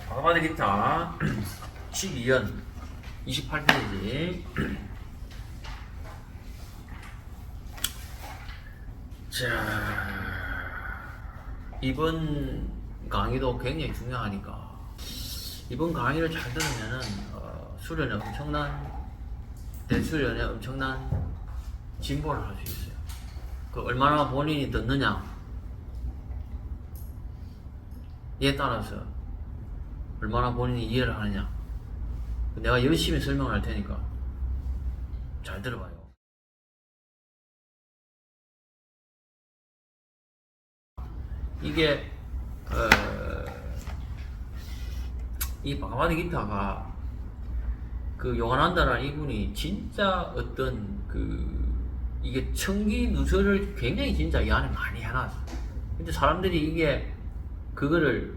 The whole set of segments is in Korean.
바가바드 기타 12연 28페이지. 자, 이번 강의도 굉장히 중요하니까 이번 강의를 잘 들으면은 수련에 엄청난 대수련에 엄청난 진보를 할 수 있어요. 그 얼마나 본인이 듣느냐 에 따라서 얼마나 본인이 이해를 하느냐. 내가 열심히 설명할 테니까 잘 들어봐요. 이게 이 바가바드 기타가 그 요가난다라는 이분이 진짜 어떤 이게 청기 누설을 굉장히 진짜 이 안에 많이 해놨어. 근데 사람들이 이게 그거를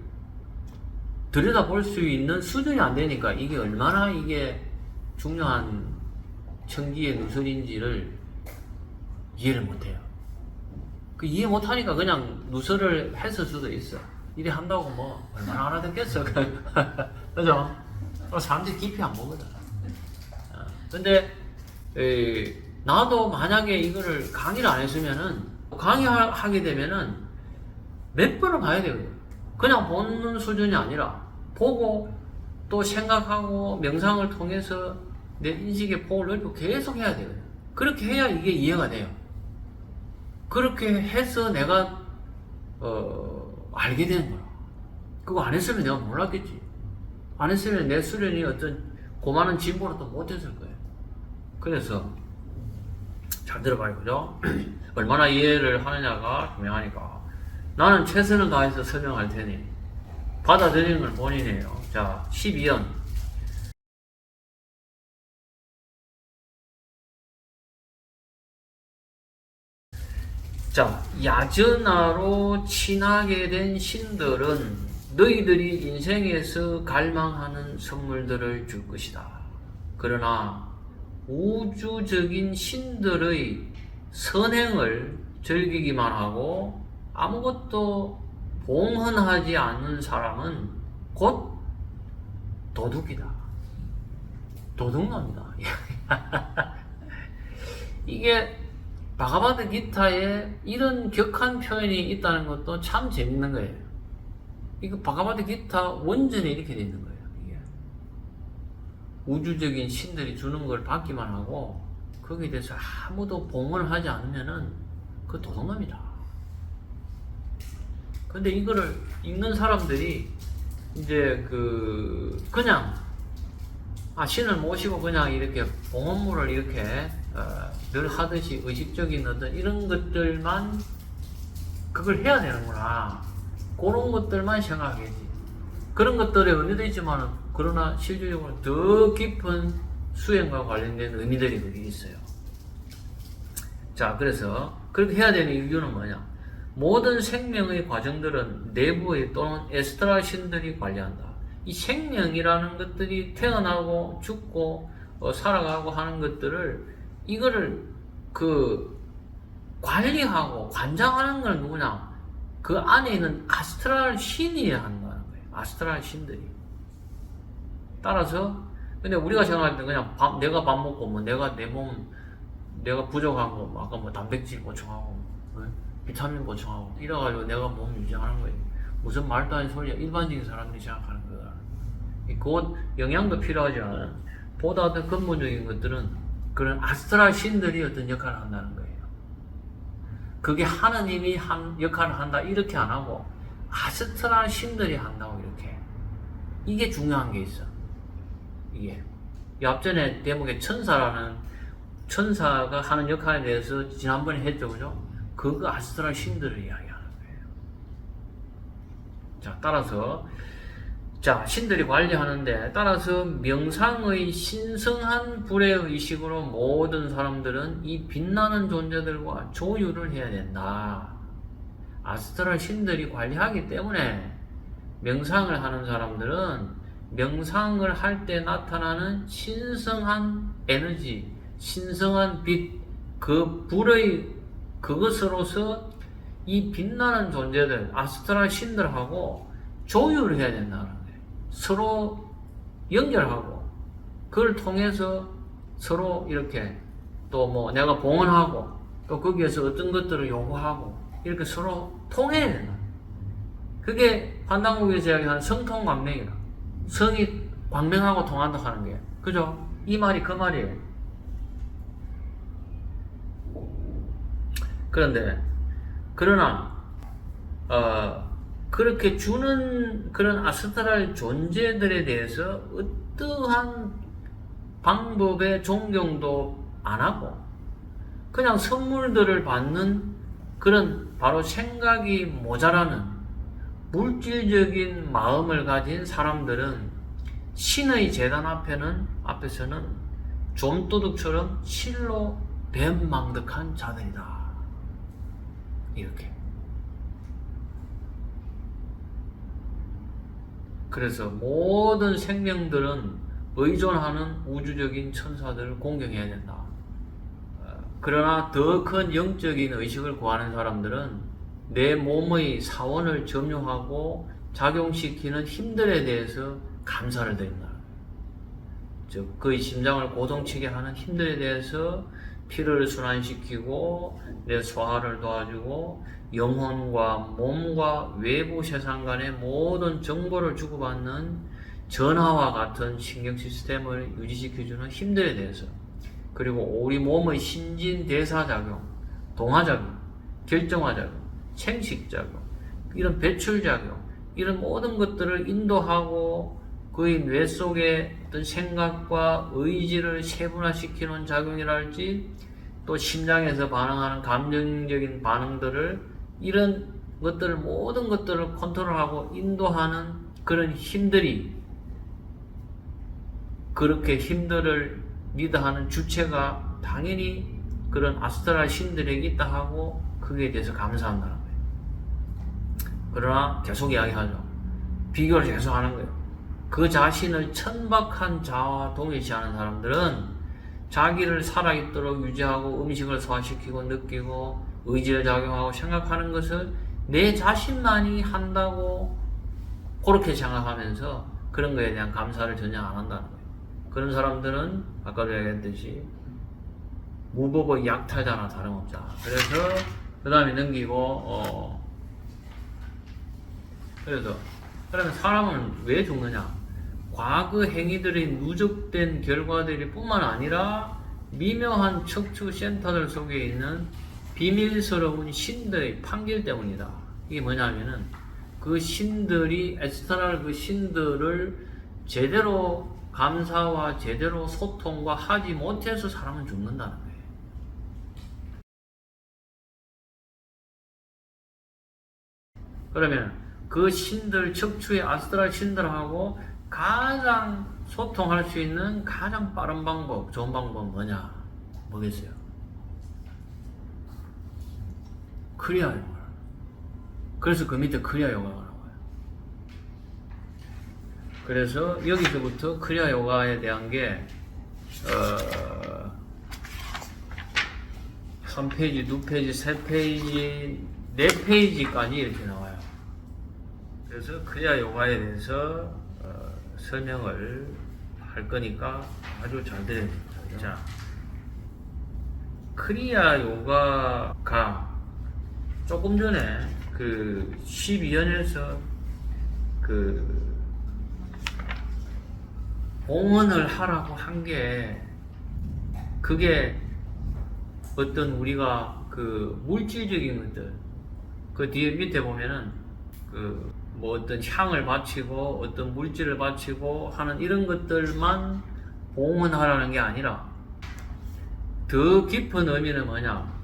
들여다볼 수 있는 수준이 안 되니까 이게 얼마나 이게 중요한 청기의 누설인지를 이해를 못해요. 그 이해 못하니까 그냥 누설을 했을 수도 있어. 이래 한다고 뭐 얼마나 알아듣겠어. 그죠? 사람들이 깊이 안 보거든. 근데 나도 만약에 이거를 강의를 안 했으면은 강의하게 되면은 몇 번을 봐야 되거든. 그냥 보는 수준이 아니라 보고 또 생각하고 명상을 통해서 내 인식의 폭을 넓히고 계속 해야 되거든. 그렇게 해야 이게 이해가 돼요. 그렇게 해서 내가 알게 되는 거야. 그거 안 했으면 내가 몰랐겠지. 안 했으면 내 수련이 어떤 고만한 진보를 또 못했을 거예요. 그래서 잘 들어봐요. 그죠? 얼마나 이해를 하느냐가 중요하니까 나는 최선을 다해서 설명할 테니 받아들이는 건 본인이에요. 자, 12연. 자, 야전하로 친하게 된 신들은 너희들이 인생에서 갈망하는 선물들을 줄 것이다. 그러나 우주적인 신들의 선행을 즐기기만 하고 아무것도 봉헌하지 않는 사람은 곧 도둑이다. 도둑놈이다. 이게 바가바드 기타에 이런 격한 표현이 있다는 것도 참 재밌는 거예요. 이거 바가바드 기타 원전에 이렇게 되어 있는 거예요. 이게 우주적인 신들이 주는 걸 받기만 하고 거기에 대해서 아무도 봉헌을 하지 않으면은 그 도둑놈이다. 근데 이거를 읽는 사람들이 이제 그냥 신을 모시고 그냥 이렇게 봉헌물을 이렇게 늘 하듯이 의식적인 어떤 이런 것들만 그걸 해야 되는구나. 그런 것들만 생각하겠지. 그런 것들의 의미도 있지만 그러나 실질적으로 더 깊은 수행과 관련된 의미들이 거기 있어요. 자, 그래서 그렇게 해야 되는 이유는 뭐냐? 모든 생명의 과정들은 내부의 또는 에스트라 신들이 관리한다. 이 생명이라는 것들이 태어나고 죽고 살아가고 하는 것들을 이거를 관리하고 관장하는 건 누구냐? 그 안에 있는 아스트랄 신이 한다는 거예요. 아스트랄 신들이. 따라서 근데 우리가 생각할 때 그냥 내가 밥 먹고 뭐 내가 내 몸 내가 부족한 거 아까 뭐 단백질 보충하고 비타민 보충하고 이래가지고 내가 몸 유지하는 거예요. 무슨 말도 아닌 소리야. 일반적인 사람들이 생각하는 거다. 곧 영양도 필요하지만 보다 더 근본적인 것들은 그런 아스트랄 신들이 어떤 역할을 한다는 거예요. 그게 하느님이 한 역할을 한다 이렇게 안 하고 아스트랄 신들이 한다고 이렇게. 이게 중요한 게 있어. 이게 앞전에 대목에 천사가 하는 역할에 대해서 지난번에 했죠, 그죠? 그거 아스트랄 신들을 이야기하는 거예요. 자, 따라서 신들이 관리하는데 따라서 명상의 신성한 불의 의식으로 모든 사람들은 이 빛나는 존재들과 조율을 해야 된다. 아스트랄 신들이 관리하기 때문에 명상을 하는 사람들은 명상을 할 때 나타나는 신성한 에너지, 신성한 빛, 그 불의 그것으로서 이 빛나는 존재들, 아스트랄 신들하고 조율을 해야 된다는 거예요. 서로 연결하고 그걸 통해서 서로 이렇게 또 뭐 내가 봉헌하고 또 거기에서 어떤 것들을 요구하고 이렇게 서로 통해야 된다. 그게 환단국에서 이야기하는 성통광명이다. 성이 광명하고 통한다 하는 게, 그죠? 이 말이 그 말이에요. 그러나 그렇게 주는 그런 아스트랄 존재들에 대해서 어떠한 방법의 존경도 안 하고 그냥 선물들을 받는 그런 바로 생각이 모자라는 물질적인 마음을 가진 사람들은 신의 재단 앞에서는 좀도둑처럼 실로 뱀망덕한 자들이다. 이렇게. 그래서 모든 생명들은 의존하는 우주적인 천사들을 공경해야 된다. 그러나 더 큰 영적인 의식을 구하는 사람들은 내 몸의 사원을 점유하고 작용시키는 힘들에 대해서 감사를 드린다. 즉 그의 심장을 고동치게 하는 힘들에 대해서 피를 순환시키고 내 소화를 도와주고 영혼과 몸과 외부 세상 간의 모든 정보를 주고받는 전화와 같은 신경 시스템을 유지시켜주는 힘들에 대해서, 그리고 우리 몸의 신진대사작용, 동화작용, 결정화작용, 생식작용, 이런 배출작용, 이런 모든 것들을 인도하고 그의 뇌 속의 어떤 생각과 의지를 세분화시키는 작용이랄지, 또 심장에서 반응하는 감정적인 반응들을, 이런 것들을, 모든 것들을 컨트롤하고 인도하는 그런 힘들이, 그렇게 힘들을 리드하는 주체가 당연히 그런 아스트랄 신들에게 있다 하고 그에 대해서 감사한다는 거예요. 그러나 계속 이야기하죠. 비교를 계속 하는 거예요. 그 자신을 천박한 자와 동일시하는 사람들은 자기를 살아있도록 유지하고 음식을 소화시키고 느끼고 의지를 작용하고 생각하는 것을 내 자신만이 한다고 그렇게 생각하면서 그런 거에 대한 감사를 전혀 안 한다는 거예요. 그런 사람들은 아까도 얘기했듯이 무법의 약탈자나 다름없다. 그래서 그 다음에 넘기고 그러면 사람은 왜 죽느냐? 과거 행위들의 누적된 결과들이 뿐만 아니라 미묘한 척추 센터들 속에 있는 비밀스러운 신들의 판결 때문이다. 이게 뭐냐면은 그 신들이 에스트랄 그 신들을 제대로 감사와 제대로 소통과 하지 못해서 사람은 죽는다는 거예요. 그러면 그 신들, 척추의 아스트랄 신들하고 가장 소통할 수 있는 가장 빠른 방법, 좋은 방법은 뭐냐? 뭐겠어요? 크리아 요가. 그래서 그 밑에 크리아 요가가 나와요. 그래서 여기서부터 크리아 요가에 대한 게 3페이지, 2페이지, 3페이지, 4페이지까지 이렇게 나와요. 그래서 크리아 요가에 대해서 설명을 할 거니까 아주 잘 들어야 됩니다. 자, 크리아 요가가 조금 전에 그 12연에서 그 봉헌을 하라고 한 게, 그게 어떤 우리가 그 물질적인 것들, 그 뒤에 밑에 보면은 그 뭐 어떤 향을 바치고 어떤 물질을 바치고 하는 이런 것들만 봉헌하라는 게 아니라 더 깊은 의미는 뭐냐?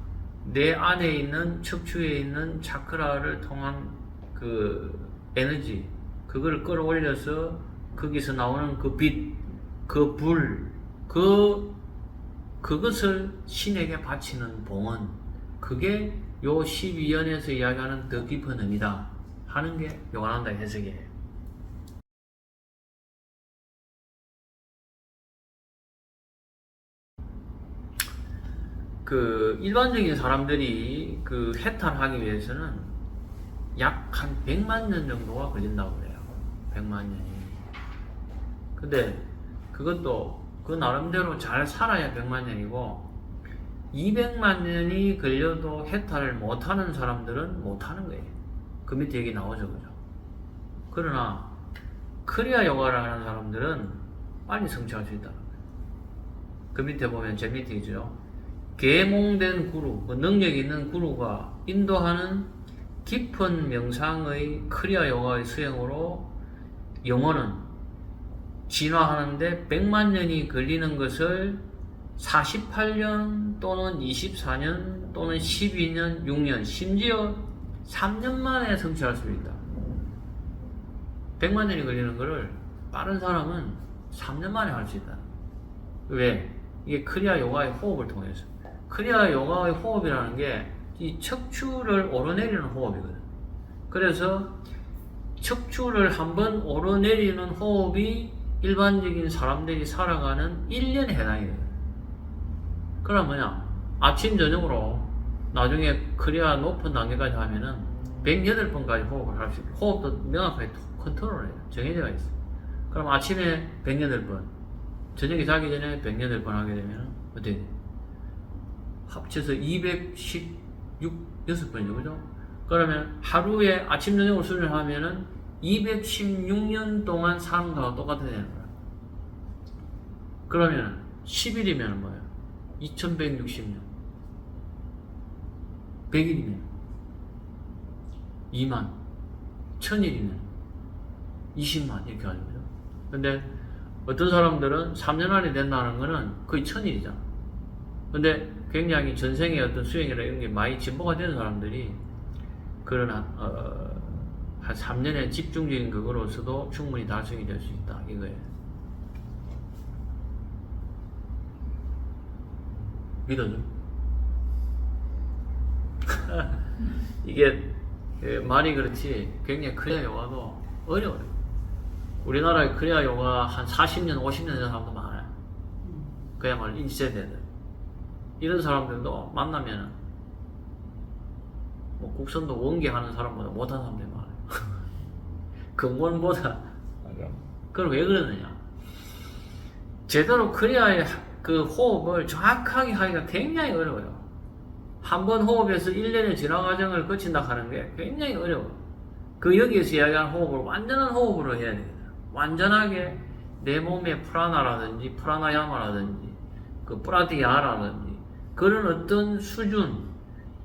내 안에 있는 척추에 있는 차크라를 통한 그 에너지, 그걸 끌어올려서 거기서 나오는 그 빛, 그 불, 그것을 신에게 바치는 봉헌, 그게 요 12연에서 이야기하는 더 깊은 의미다 하는 게 요한한다 해석이에요. 그 일반적인 사람들이 그 해탈하기 위해서는 약 한 100만 년 정도가 걸린다고 그래요. 100만 년이. 근데 그것도 그 나름대로 잘 살아야 100만 년이고 200만 년이 걸려도 해탈을 못하는 사람들은 못하는 거예요. 그 밑에 얘기 나오죠, 그죠? 그러나 크리아 요가를 하는 사람들은 빨리 성취할 수 있다는 거예요. 그 밑에 보면 제 밑에 있죠. 계몽된 구루, 그 능력 있는 구루가 인도하는 깊은 명상의 크리아 요가의 수행으로 영혼은 진화하는데 100만 년이 걸리는 것을 48년 또는 24년 또는 12년, 6년, 심지어 3년 만에 성취할 수 있다. 100만 년이 걸리는 것을 빠른 사람은 3년 만에 할 수 있다. 왜? 이게 크리아 요가의 호흡을 통해서. 크리아 요가의 호흡이라는 게 이 척추를 오르내리는 호흡이거든. 그래서 척추를 한번 오르내리는 호흡이 일반적인 사람들이 살아가는 1년에 해당이 돼요. 그럼 뭐냐? 아침, 저녁으로 나중에 크리아 높은 단계까지 하면은 108번까지 호흡을 할 수 있고, 호흡도 명확하게 컨트롤해요. 정해져 있어. 그럼 아침에 108번, 저녁에 자기 전에 108번 하게 되면 어떻게 돼? 합쳐서 216번이죠, 그죠? 그러면 하루에 아침, 저녁으로 수련을 하면은 216년 동안 사는 거하고 똑같아야 되는 거야. 그러면 10일이면 뭐예요? 2160년. 100일이면 2만. 1000일이면 20만. 이렇게 하는 거죠. 근데 어떤 사람들은 3년 안에 된다는 거는 거의 1000일이잖아. 근데 굉장히 전생의 어떤 수행이나 이런 게 많이 진보가 되는 사람들이 그런 한 3년의 집중적인 그거로서도 충분히 달성이 될 수 있다. 이거예요. 믿어줘. 이게 말이 그렇지 굉장히 크리아 요가도 어려워요. 우리나라에 크리아 요가 한 40년, 50년 된 사람도 많아요. 그야말로 1세대들. 이런 사람들도 만나면은 뭐 국선도 원기하는 사람보다 못하는 사람들이 많아요. 근본보다. 그럼 왜 그러느냐? 제대로 크리아의 그 호흡을 정확하게 하기가 굉장히 어려워요. 한 번 호흡에서 1년의 진화 과정을 거친다 하는 게 굉장히 어려워요. 그 여기에서 이야기하는 호흡을 완전한 호흡으로 해야 됩니다. 완전하게 내 몸의 프라나라든지 프라나야마라든지 그 프라티야라든지 그런 어떤 수준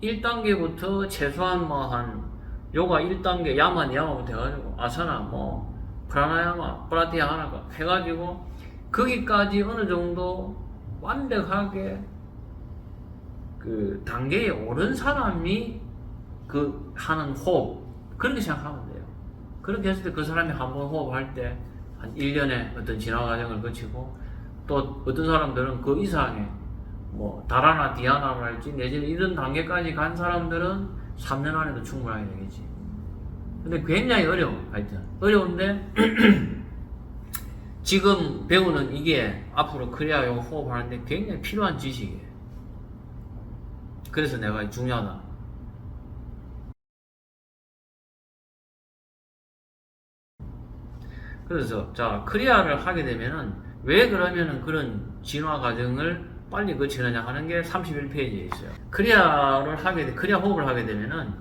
1단계부터 최소한 뭐 한 요가 1단계 야마부터 해가지고 아사나 뭐 프라나야마 프라티야하나가 해가지고 거기까지 어느 정도 완벽하게 그 단계에 오른 사람이 그 하는 호흡 그렇게 생각하면 돼요. 그렇게 했을 때 그 사람이 한 번 호흡할 때 한 1년의 어떤 진화 과정을 거치고 또 어떤 사람들은 그 이상의 뭐 다라나 디아나랄지 내지는 이런 단계까지 간 사람들은 3년 안에도 충분하게 되겠지. 근데 굉장히 어려워. 하여튼 어려운데 지금 배우는 이게 앞으로 크리아 요가 호흡하는데 굉장히 필요한 지식이에요. 그래서 내가 중요하다. 그래서 자 크리아를 하게 되면은 왜 그러면은 그런 진화 과정을 빨리 거치느냐 하는 게 31페이지에 있어요. 크리아 호흡을 하게 되면은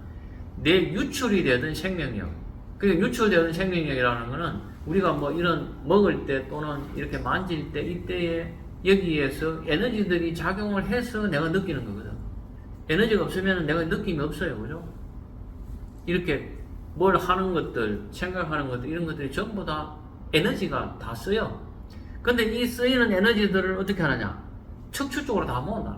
내 유출이 되던 생명력. 그러니까 유출되는 생명력이라는 거는 우리가 뭐 이런 먹을 때 또는 이렇게 만질 때 이때에 여기에서 에너지들이 작용을 해서 내가 느끼는 거거든. 에너지가 없으면 내가 느낌이 없어요. 그죠? 이렇게 뭘 하는 것들, 생각하는 것들, 이런 것들이 전부 다 에너지가 다 쓰여. 근데 이 쓰이는 에너지들을 어떻게 하느냐? 척추 쪽으로 다 모은다.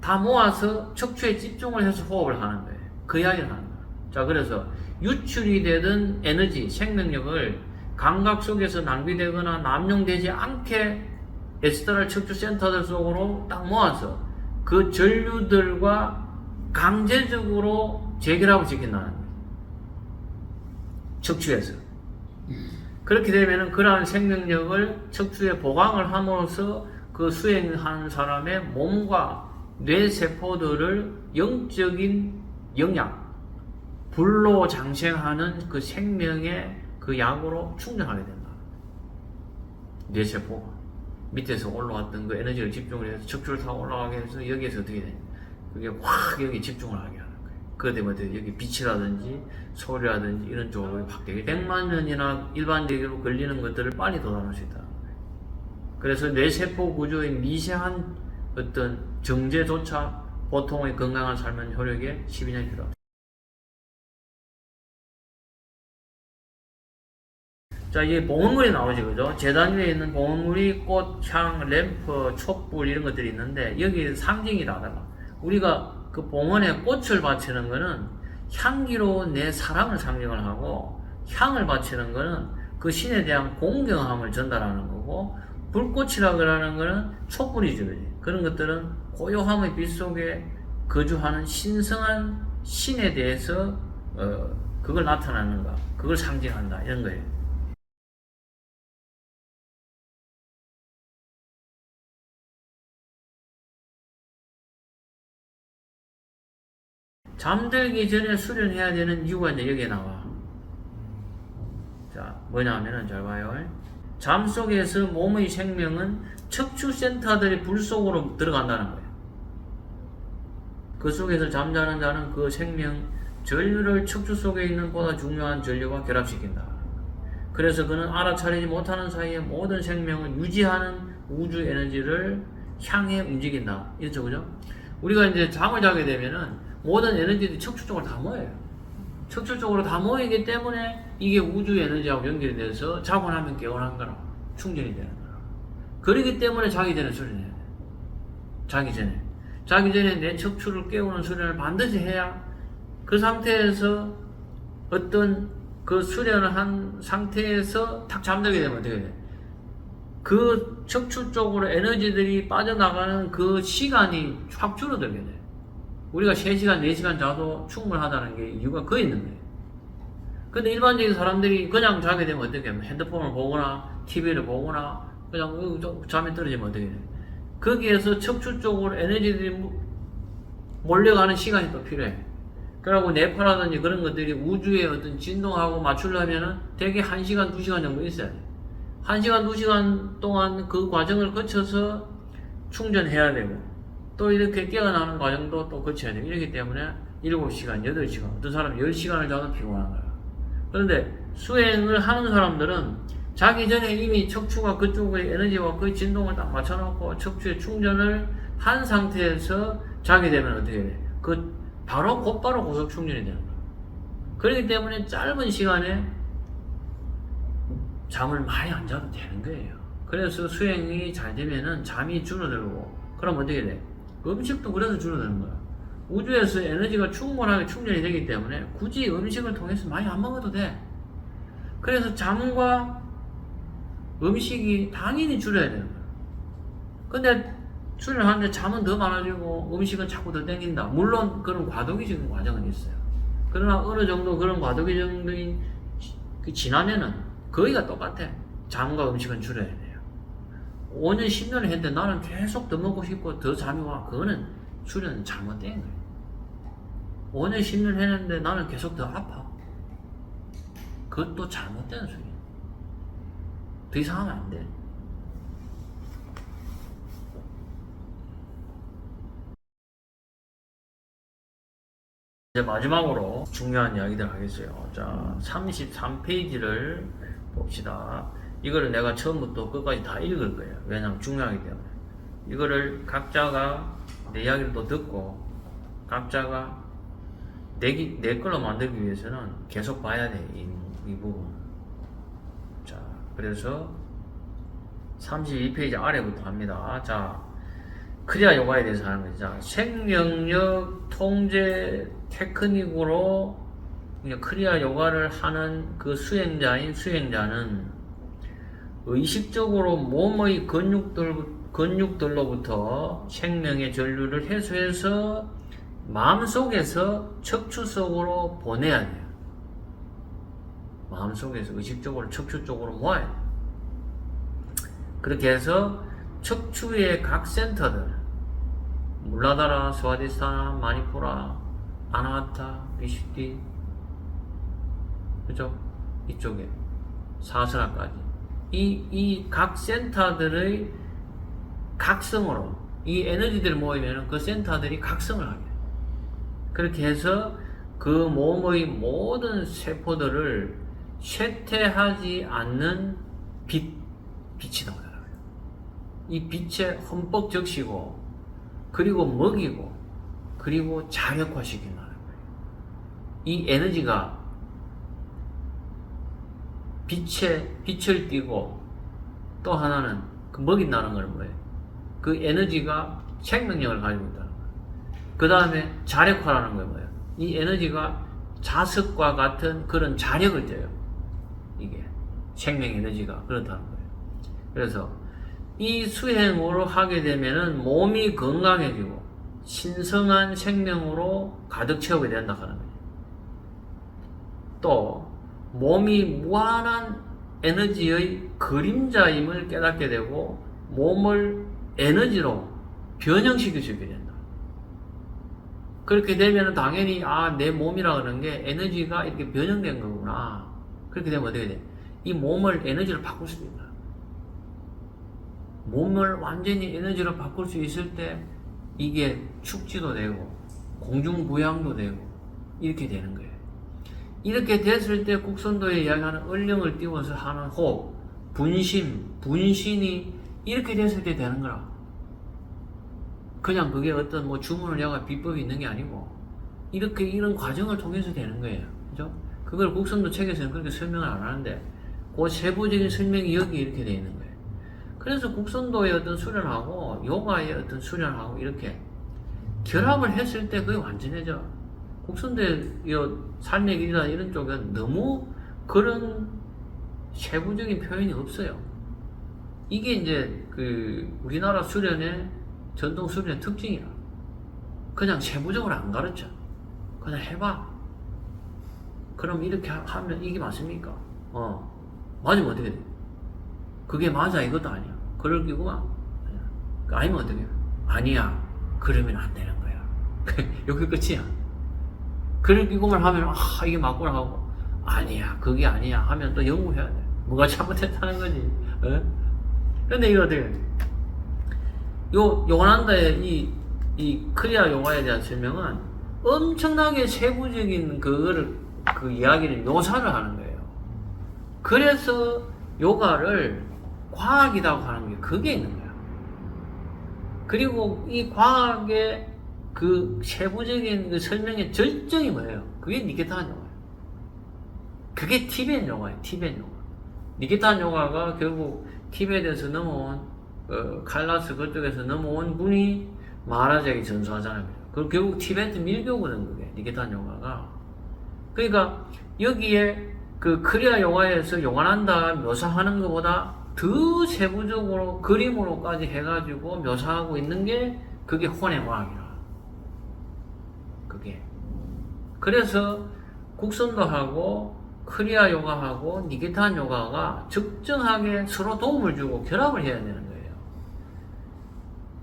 다 모아서 척추에 집중을 해서 호흡을 하는 거예요. 그 이야기를 하는 거예요. 자, 그래서 유출이 되던 에너지, 생명력을 감각 속에서 낭비되거나 남용되지 않게 에스트랄 척추 센터들 속으로 딱 모아서 그 전류들과 강제적으로 재결합을 시킨다는 거예요. 척추에서. 그렇게 되면은 그러한 생명력을 척추에 보강을 함으로써 그 수행하는 사람의 몸과 뇌 세포들을 영적인 영양, 불로 장생하는 그 생명의 그 약으로 충전하게 된다. 뇌세포가 밑에서 올라왔던 그 에너지를 집중을 해서 척추를 타고 올라가게 해서 여기에서 어떻게 돼? 그게 확 여기 집중을 하게 하는 거예요. 그것 때문에 여기 빛이라든지 소리라든지 이런 쪽으로 바뀌게 100만 년이나 일반적으로 걸리는 것들을 빨리 도달할 수 있다. 그래서 뇌세포 구조의 미세한 어떤 정제조차 보통의 건강한 삶의 효력에 12년이 필요합니다. 자, 이제 봉헌물이 나오지, 그죠? 재단 위에 있는 봉헌물이 꽃, 향, 램프, 촛불 이런 것들이 있는데 여기 상징이 다르다. 우리가 그 봉헌에 꽃을 바치는 거는 향기로 내 사랑을 상징을 하고 향을 바치는 거는 그 신에 대한 공경함을 전달하는 거고 불꽃이라 그러는 거는 촛불이죠. 그런 것들은 고요함의 빛 속에 거주하는 신성한 신에 대해서 그걸 나타나는가, 그걸 상징한다 이런 거예요. 잠들기 전에 수련해야 되는 이유가 이제 여기에 나와. 자, 뭐냐면은 잘 봐요. 잠 속에서 몸의 생명은 척추센터들이 불 속으로 들어간다는 거예요. 그 속에서 잠자는 자는 그 생명 전류를 척추 속에 있는 보다 중요한 전류와 결합시킨다. 그래서 그는 알아차리지 못하는 사이에 모든 생명을 유지하는 우주 에너지를 향해 움직인다. 이렇죠, 그죠? 우리가 이제 잠을 자게 되면은 모든 에너지들이 척추 쪽으로 다 모여요. 척추 쪽으로 다 모이기 때문에 이게 우주 에너지하고 연결이 돼서 자고 나면 개운한 거라 충전이 되는 거라. 그러기 때문에 자기 전에 수련해야 돼. 자기 전에 내 척추를 깨우는 수련을 반드시 해야 그 상태에서 어떤 그 수련을 한 상태에서 탁 잠들게 되면 어떻게 돼? 그 척추 쪽으로 에너지들이 빠져나가는 그 시간이 확 줄어들게 돼. 우리가 3시간, 4시간 자도 충분하다는 게 이유가 그거 있는 거예요. 근데 일반적인 사람들이 그냥 자게 되면 어떻게 해요? 핸드폰을 보거나, TV를 보거나, 그냥 잠에 떨어지면 어떻게 돼요? 거기에서 척추 쪽으로 에너지들이 몰려가는 시간이 또 필요해. 그러고 뇌파라든지 그런 것들이 우주의 어떤 진동하고 맞추려면은 대개 1시간, 2시간 정도 있어야 돼. 1시간, 2시간 동안 그 과정을 거쳐서 충전해야 되고, 또 이렇게 깨어나는 과정도 또 거쳐야 돼요. 이렇기 때문에 7시간, 8시간, 어떤 사람은 10시간을 자도 피곤한 거야. 그런데 수행을 하는 사람들은 자기 전에 이미 척추가 그쪽의 에너지와 그 진동을 딱 맞춰놓고 척추에 충전을 한 상태에서 자게 되면 어떻게 돼? 곧바로 고속 충전이 되는 거야. 그렇기 때문에 짧은 시간에 잠을 많이 안 자도 되는 거예요. 그래서 수행이 잘 되면은 잠이 줄어들고, 그럼 어떻게 돼? 음식도 그래서 줄어드는 거야. 우주에서 에너지가 충분하게 충전이 되기 때문에 굳이 음식을 통해서 많이 안 먹어도 돼. 그래서 잠과 음식이 당연히 줄여야 되는 거야. 근데 수련하는데 잠은 더 많아지고 음식은 자꾸 더 땡긴다. 물론 그런 과도기적인 과정은 있어요. 그러나 어느 정도 그런 과도기 정도인 지나면은 거의가 똑같아. 잠과 음식은 줄여야 돼요. 5년, 10년을 했는데 나는 계속 더 먹고 싶고 더 잠이 와. 그거는 수련은 잘못된 거예요. 5년, 10년 했는데 나는 계속 더 아파. 그것도 잘못된 수련. 더 이상 하면 안 돼. 이제 마지막으로 중요한 이야기들 하겠어요. 자, 33페이지를 봅시다. 이거를 내가 처음부터 끝까지 다 읽을 거예요. 왜냐면 중요하기 때문에. 이거를 각자가 내 이야기를 또 듣고 각자가 내 걸로 만들기 위해서는 계속 봐야 돼. 이 부분. 자, 그래서 32페이지 아래부터 합니다. 자, 크리아 요가에 대해서 하는 거죠. 자, 생명력 통제 테크닉으로 크리아 요가를 하는 그 수행자는 의식적으로 몸의 근육들로부터 생명의 전류를 해소해서 마음속에서 척추 속으로 보내야 돼요. 마음속에서 의식적으로 척추 쪽으로 모아야 돼요. 그렇게 해서 척추의 각 센터들, 물라다라, 스와디스타나, 마니푸라, 아나하타, 비슈티, 그죠? 이쪽에 사스라까지 이 각 센터들의 각성으로 이 에너지들이 모이면 그 센터들이 각성을 하게 돼요. 그렇게 해서 그 몸의 모든 세포들을 쇠퇴하지 않는 빛이 나오더라고요. 이 빛에 흠뻑 적시고, 그리고 먹이고, 그리고 자력화시킨다는 거예요. 이 에너지가 빛을 띠고, 또 하나는 그 먹인다는 건 뭐예요? 그 에너지가 생명력을 가지고 있다는 거예요. 그 다음에 자력화라는 건 뭐예요? 이 에너지가 자석과 같은 그런 자력을 떼요. 이게 생명 에너지가 그렇다는 거예요. 그래서 이 수행으로 하게 되면은 몸이 건강해지고 신성한 생명으로 가득 채우게 된다 하는 거예요. 또 몸이 무한한 에너지의 그림자임을 깨닫게 되고 몸을 에너지로 변형시킬 수 있게 된다. 그렇게 되면 당연히 내 몸이라 그러는 게 에너지가 이렇게 변형된 거구나. 그렇게 되면 어떻게 돼? 이 몸을 에너지로 바꿀 수도 있다. 몸을 완전히 에너지로 바꿀 수 있을 때 이게 축지도 되고 공중부양도 되고 이렇게 되는 거예요. 이렇게 됐을 때 국선도에 이야기하는 얼령을 띄워서 하는 호흡, 분신이 이렇게 됐을 때 되는 거라. 그냥 그게 어떤 뭐 주문을 내가 비법이 있는 게 아니고 이렇게 이런 과정을 통해서 되는 거예요. 그죠? 그걸 국선도 책에서는 그렇게 설명을 안 하는데 그 세부적인 설명이 여기 이렇게 되어 있는 거예요. 그래서 국선도의 어떤 수련하고 요가의 어떤 수련하고 이렇게 결합을 했을 때 그게 완전해져. 국선도의 삶의 길이나 이런 쪽은 너무 그런 세부적인 표현이 없어요. 이게 이제 그 우리나라 수련의 전통 수련의 특징이야. 그냥 세부적으로 안 가르쳐. 그냥 해봐. 그럼 이렇게 하면 이게 맞습니까? 맞으면 어떻게 돼? 그게 맞아 이것도 아니야. 그럴 기구만. 아니면 어떻게 해? 아니야. 그러면 안 되는 거야. 여기 끝이야. 그럴 기구만 하면 이게 맞구나 하고 아니야 그게 아니야 하면 또 연구해야 돼. 뭐가 잘못했다는 거지. 근데 이거 어떻게 해? 요가난다의 이 크리아 요가에 대한 설명은 엄청나게 세부적인 그 이야기를 묘사를 하는 거예요. 그래서 요가를 과학이라고 하는 게 그게 있는 거야. 그리고 이 과학의 그 세부적인 그 설명의 절정이 뭐예요? 그게 니케탄 요가예요. 그게 티벳 요가예요. 티벳 요가. 니케탄 요가가 결국 티벳에서 넘어온 칼라스 그쪽에서 넘어온 분이 마하라자에게 전수하잖아요. 그 결국 티베트 밀교거든 그게 니케탄 요가가. 그러니까 여기에 그 크리아 요가에서 요가난다 묘사하는 것보다 더 세부적으로 그림으로까지 해가지고 묘사하고 있는 게 그게 혼의 과학이라. 그게. 그래서 국선도하고 크리아 요가하고 니케탄 요가가 적정하게 서로 도움을 주고 결합을 해야 되는 거예요.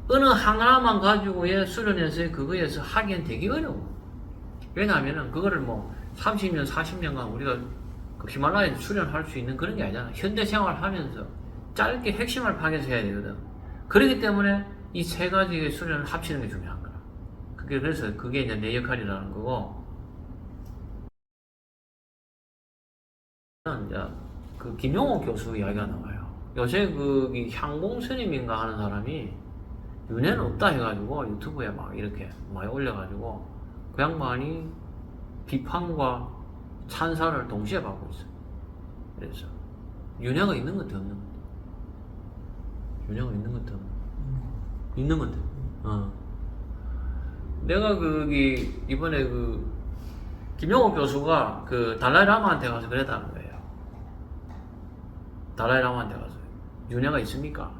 어느 하나만 가지고의 수련해서 그거에서 하기엔 되게 어려워. 왜냐하면은 그거를 뭐 30년, 40년간 우리가 그 히말라야에서 수련할 수 있는 그런 게 아니잖아. 현대 생활을 하면서 짧게 핵심을 파악해서 해야 되거든. 그렇기 때문에 이 세 가지의 수련을 합치는 게 중요한 거야. 그래서 그게 이제 내 역할이라는 거고. 이제 그 김용호 교수 이야기가 나와요. 요새 그 향공 스님인가 하는 사람이 윤회는 없다 해가지고 유튜브에 막 이렇게 많이 올려가지고 그 양반이 비판과 찬사를 동시에 받고 있어요. 그래서 윤회가 있는 것도 없는 것도. 윤회가 있는 것도 없는 있는 것도. 내가 이번에 김용호 교수가 그 달라이라마한테 가서 그랬다는 거예요. 달라이라마한테 가서 윤회가 있습니까?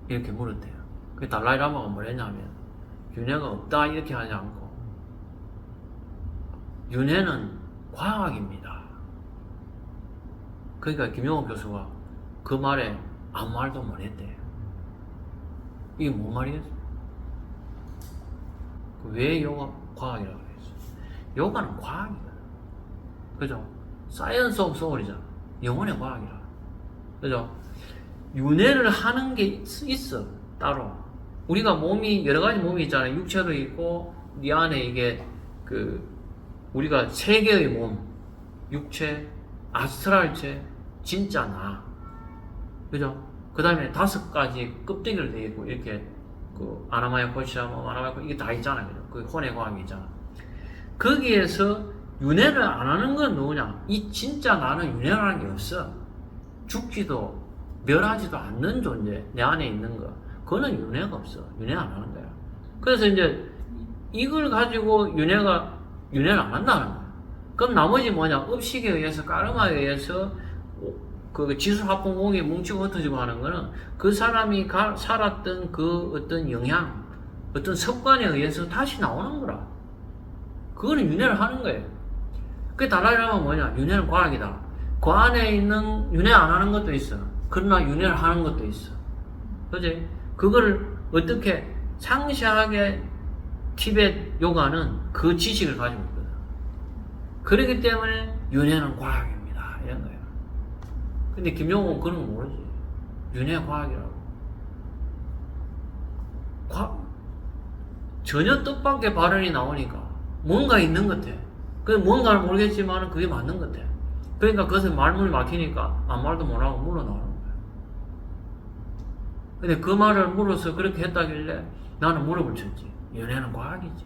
이렇게 물었대요. 그 달라이라마가 뭐랬냐면 윤회가 없다 이렇게 하지 않고 윤회는 과학입니다. 그러니까 김용호 교수가 그 말에 아무 말도 못했대요. 이게 뭔 말이겠어? 왜 요가 과학이라고 그랬어? 요가는 과학이거든. 그죠? 사이언스 오브 소울이잖아. 영혼의 과학이라. 그죠? 윤회를 하는 게 있어, 따로. 우리가 몸이, 여러 가지 몸이 있잖아요. 육체도 있고, 네 안에 이게, 우리가 세 개의 몸, 육체, 아스트랄체, 진짜 나. 그죠? 그 다음에 5가지 껍데기를 돼 있고, 이렇게, 아나마야 코시아, 아나마야 이게 다 있잖아요. 그죠? 그 혼의 과학이 있잖아. 거기에서 윤회를 안 하는 건 누구냐? 이 진짜 나는 윤회라는 게 없어. 죽지도, 멸하지도 않는 존재, 내 안에 있는 거. 그거는 윤회가 없어. 윤회 안 하는 거야. 그래서 이제, 이걸 가지고 윤회를 안 한다는 거야. 그럼 나머지 뭐냐? 업식에 의해서, 까르마에 의해서, 지수화풍공이 뭉치고 흩어지고 하는 거는 그 사람이 살았던 그 어떤 영향, 어떤 습관에 의해서 다시 나오는 거라. 그거는 윤회를 하는 거예요. 그게 달라지면 뭐냐? 윤회는 과학이다. 그 안에 있는 윤회 안 하는 것도 있어. 그러나 윤회를 하는 것도 있어. 그지? 그거를 어떻게 상세하게 티벳 요가는 그 지식을 가지고 있거든. 그렇기 때문에 윤회는 과학입니다. 이런 거예요. 근데 김용호는 그런 거 모르지. 윤회 과학이라고. 전혀 뜻밖의 발언이 나오니까 뭔가 있는 것 같아. 뭔가를 모르겠지만 그게 맞는 것 같아. 그러니까 그것을 말문이 막히니까 아무 말도 못하고 물어 나오는 거야. 근데 그 말을 물어서 그렇게 했다길래 나는 물어볼 쳤지. 윤회는 과학이지.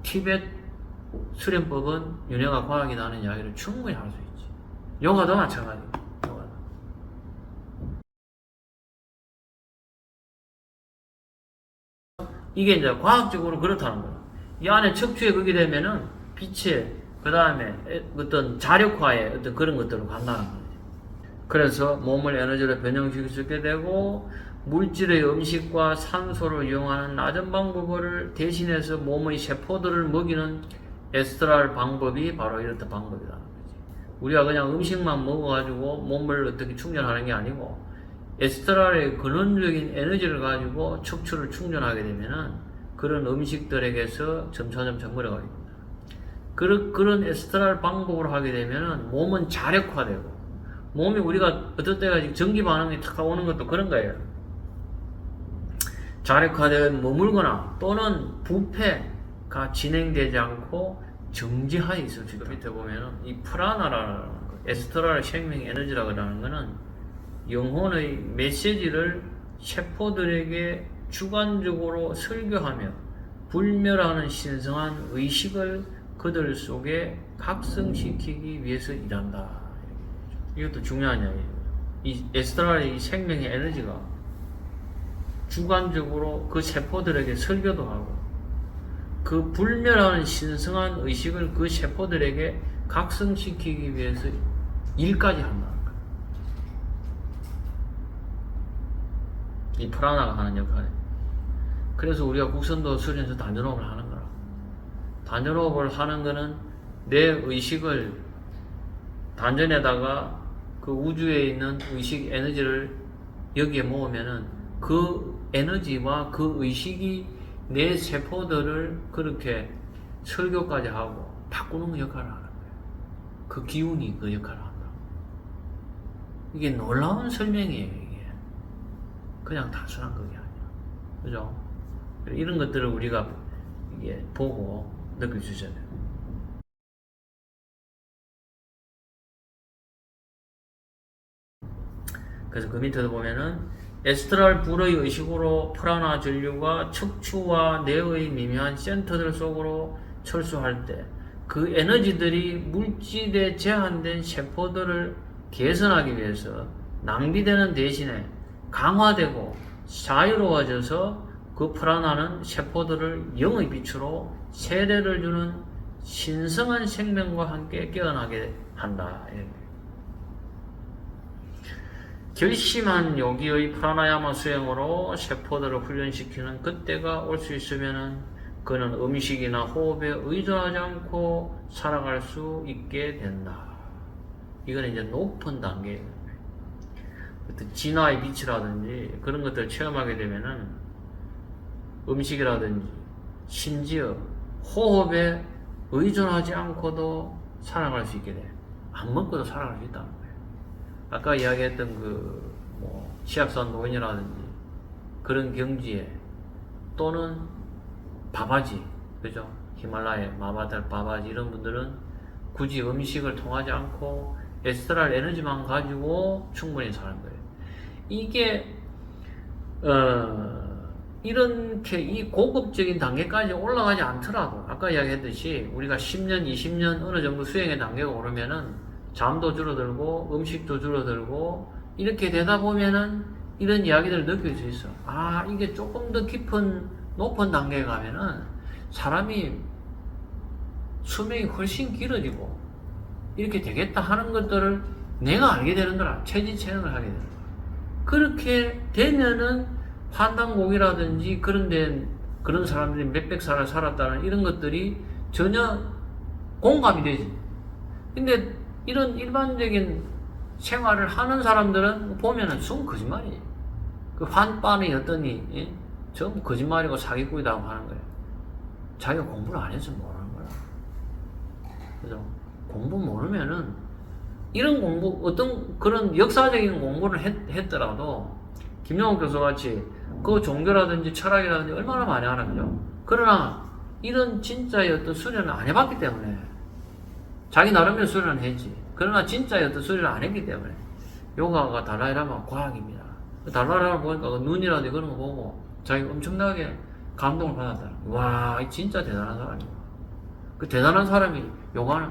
티벳 수련법은 윤회가 과학이라는 이야기를 충분히 할 수 있지. 요가도 마찬가지고. 요가도. 이게 이제 과학적으로 그렇다는 거야. 이 안에 척추에 그게 되면은 빛의 그 다음에 어떤 자력화의 어떤 그런 것들로 간다는 거지. 그래서 몸을 에너지로 변형시킬 수 있게 되고 물질의 음식과 산소를 이용하는 낮은 방법을 대신해서 몸의 세포들을 먹이는 에스트랄 방법이 바로 이렇던 방법이라는 거지. 우리가 그냥 음식만 먹어가지고 몸을 어떻게 충전하는 게 아니고 에스트랄의 근원적인 에너지를 가지고 척추를 충전하게 되면은 그런 음식들에게서 점차점차 멀어가게 됩니다. 그런 에스트랄 방법으로 하게 되면은 몸은 자력화되고 몸이 우리가 어떨 때가 전기 반응이 탁 오는 것도 그런 거예요. 자력화되어 머물거나 또는 부패가 진행되지 않고 정지하에 있을 수 있다. 밑에 보면은 이 프라나라는 에스트랄 생명 에너지라고 하는 거는 영혼의 메시지를 세포들에게 주관적으로 설교하며 불멸하는 신성한 의식을 그들 속에 각성시키기 위해서 일한다. 이것도 중요한 이야기예요. 이 에스트랄의 생명의 에너지가 주관적으로 그 세포들에게 설교도 하고 그 불멸하는 신성한 의식을 그 세포들에게 각성시키기 위해서 일까지 한다는 거예요. 이 프라나가 하는 역할에. 그래서 우리가 국선도 수련에서 단전호흡을 하는 거라. 단전호흡을 하는 거는 내 의식을 단전에다가 그 우주에 있는 의식 에너지를 여기에 모으면은 그 에너지와 그 의식이 내 세포들을 그렇게 설교까지 하고 바꾸는 역할을 하는 거예요. 그 기운이 그 역할을 한다. 이게 놀라운 설명이에요, 이게. 그냥 단순한 그게 아니야. 그죠? 이런 것들을 우리가 이게 보고 느낄 수 있어야 돼요. 그래서 그 밑에도 보면은 에스트랄 불의 의식으로 프라나 전류가 척추와 뇌의 미묘한 센터들 속으로 철수할 때 그 에너지들이 물질에 제한된 세포들을 개선하기 위해서 낭비되는 대신에 강화되고 자유로워져서 그 프라나는 세포들을 영의 빛으로 세례를 주는 신성한 생명과 함께 깨어나게 한다. 결심한 요기의 프라나야마 수행으로 세포들을 훈련시키는 그때가 올 수 있으면은 그는 음식이나 호흡에 의존하지 않고 살아갈 수 있게 된다. 이거는 이제 높은 단계예요. 어떤 진화의 빛이라든지 그런 것들을 체험하게 되면은 음식이라든지 심지어 호흡에 의존하지 않고도 살아갈 수 있게 돼. 안 먹고도 살아갈 수 있다는 거예요. 아까 이야기했던 뭐 치악산 노인이라든지 그런 경지에 또는 바바지, 그죠? 히말라야, 마바달, 바바지 이런 분들은 굳이 음식을 통하지 않고 에스트랄 에너지만 가지고 충분히 사는 거예요. 이게 이렇게 이 고급적인 단계까지 올라가지 않더라도 아까 이야기했듯이 우리가 10년, 20년 어느 정도 수행의 단계가 오르면은 잠도 줄어들고 음식도 줄어들고 이렇게 되다 보면은 이런 이야기들을 느낄 수 있어. 아, 이게 조금 더 깊은 높은 단계에 가면은 사람이 수명이 훨씬 길어지고 이렇게 되겠다 하는 것들을 내가 알게 되는 거라. 체지체능을 하게 되는 거야. 그렇게 되면은 환단곡이라든지 그런 사람들이 몇백 살을 살았다는 이런 것들이 전혀 공감이 되지. 근데 이런 일반적인 생활을 하는 사람들은 보면은 순 거짓말이지. 그 환빠니 어떠니, 예? 전부 거짓말이고 사기꾼이라고 하는 거예요. 자기가 공부를 안 해서 모르는 거야. 그죠? 공부 모르면은 이런 공부, 어떤 그런 역사적인 공부를 했더라도 김영욱 교수 같이 그 종교라든지 철학이라든지 얼마나 많이 하는 거죠. 그러나 이런 진짜의 어떤 수련을 안 해봤기 때문에 자기 나름의 수련을 했지. 그러나 진짜의 어떤 수련을 안 했기 때문에 요가가 달라이라마 과학입니다. 달라이라마 보니까 그 눈이라든지 그런 거 보고 자기가 엄청나게 감동을 받았다. 와, 진짜 대단한 사람이야. 그 대단한 사람이 요가는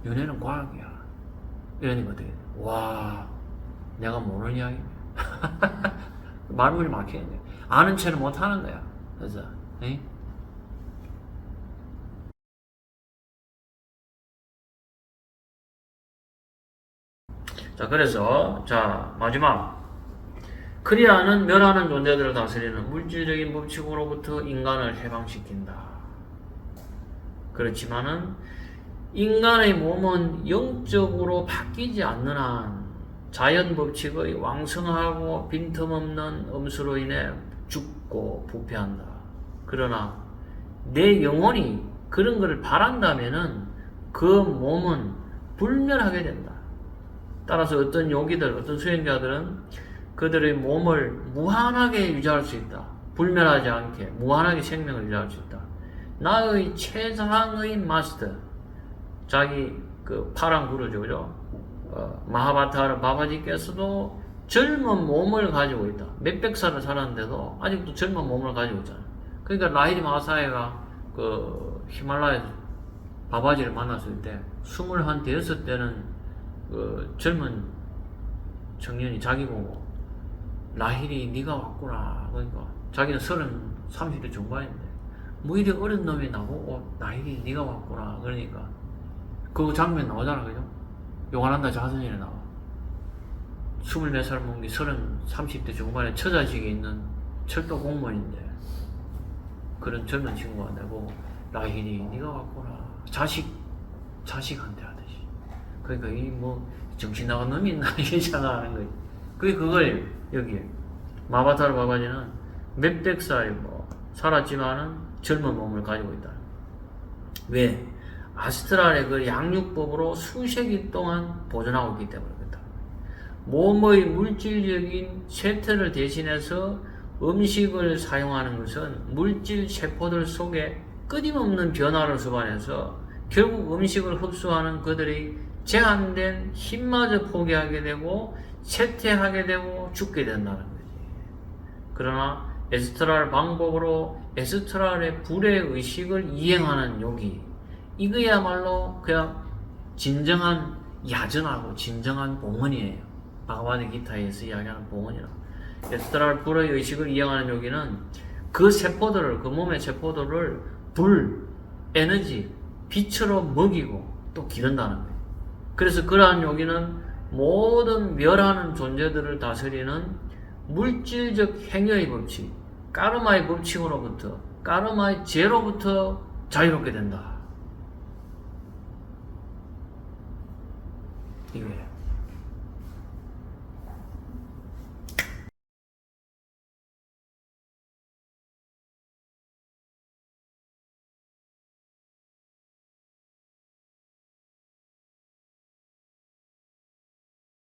윤회는 과학이야. 이러니까 어떻게 돼? 와, 내가 모르는 이야기야. 말문이 막히는데 아는 체를 못 하는 거야. 그래서 에이? 자, 그래서 자 마지막 크리아는 멸하는 존재들을 다스리는 물질적인 법칙으로부터 인간을 해방시킨다. 그렇지만은 인간의 몸은 영적으로 바뀌지 않는 한 자연 법칙의 왕성하고 빈틈없는 음수로 인해 죽고 부패한다. 그러나 내 영혼이 그런 것을 바란다면은 그 몸은 불멸하게 된다. 따라서 어떤 요기들, 어떤 수행자들은 그들의 몸을 무한하게 유지할 수 있다. 불멸하지 않게 무한하게 생명을 유지할 수 있다. 나의 최상의 마스터, 자기 그 파란 구루죠, 그죠? 마하바타르 바바지께서도 젊은 몸을 가지고 있다. 몇백 살을 살았는데도 아직도 젊은 몸을 가지고 있잖아. 그러니까 라히리 마하사야가 그 히말라야 바바지를 만났을 때 25대는 그 젊은 청년이 자기 보고 라히리 네가 왔구나. 그러니까 자기는 30대 중반인데 뭐 이리 어린 놈이 나보고 라히리 네가 왔구나. 그러니까 그 장면 나오잖아, 그죠? 요가난다 자선이에 나와. 24살 먹은 게 30대 중반에 처자식에 있는 철도 공무원인데 그런 젊은 친구가 내고 라히리 네가 왔구나. 자식한테 하듯이. 그러니까 이 뭐 정신 나간 놈이 있나 이잖아 하는 거지. 그걸 여기에 마바타르 바바지는 몇백 살 뭐 살았지만은 젊은 몸을 가지고 있다. 왜? 아스트랄의 그 양육법으로 수세기 동안 보존하고 있기 때문에 그렇다. 몸의 물질적인 쇠퇴를 대신해서 음식을 사용하는 것은 물질 세포들 속에 끊임없는 변화를 수반해서 결국 음식을 흡수하는 그들의 제한된 힘마저 포기하게 되고 쇠퇴하게 되고 죽게 된다는 거지. 그러나 에스트랄 방법으로 에스트랄의 불의 의식을 이행하는 요기, 이거야말로 그냥 진정한 야전하고 진정한 봉헌이에요. 바가바드 기타에서 이야기하는 봉헌이라. 에스트랄 불의 의식을 이행하는 요기는 그 세포들을, 그 몸의 세포들을 불, 에너지, 빛으로 먹이고 또 기른다는 거예요. 그래서 그러한 요기는 모든 멸하는 존재들을 다스리는 물질적 행위의 법칙, 까르마의 법칙으로부터, 까르마의 죄로부터 자유롭게 된다. 이거예요.